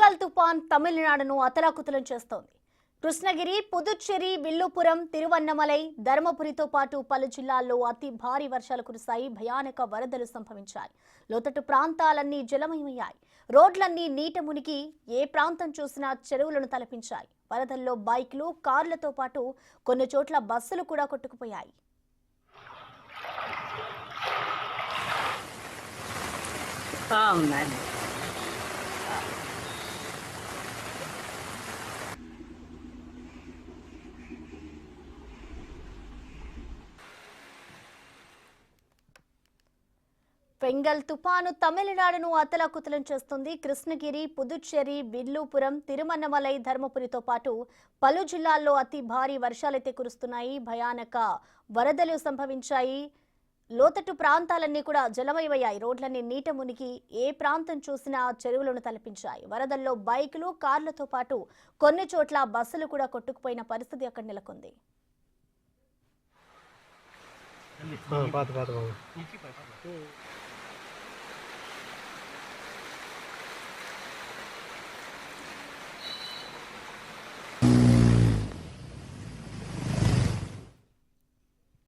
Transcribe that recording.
బెంగాల్ తుఫాన్ తమిళనాడును అతలాకుతలం చేస్తోంది. కృష్ణగిరి, పుదుచ్చేరి, విల్లుపురం, తిరువన్నమలై, ధర్మపురితో పాటు పలు జిల్లాల్లో అతి భారీ వర్షాలు కురిశాయి. భయానక వరదలు సంభవించాయి. లోతట్టు ప్రాంతాలన్నీ జలమయమయ్యాయి. రోడ్లన్నీ నీట మునిగి ఏ ప్రాంతం చూసినా చెరువులను తలపించాయి. వరదల్లో బైక్లు, కార్లతో పాటు కొన్ని చోట్ల బస్సులు కూడా కొట్టుకుపోయాయి. బెంగాల్ తుపాను తమిళనాడును అతలాకుతలం చేస్తుంది. కృష్ణగిరి, పుదుచ్చేరి, విల్లుపురం, తిరుమన్నమలై, ధర్మపురితో పాటు పలు జిల్లాల్లో అతి భారీ వర్షాలైతే కురుస్తున్నాయి. భయానక వరదలు సంభవించాయి. లోతట్టు ప్రాంతాలన్నీ కూడా జలమయమయ్యాయి. రోడ్లన్నీ నీట మునిగి ఏ ప్రాంతం చూసినా చెరువులను తలపించాయి. వరదల్లో బైకులు, కార్లతో పాటు కొన్ని చోట్ల బస్సులు కూడా కొట్టుకుపోయిన పరిస్థితి అక్కడ నెలకొంది.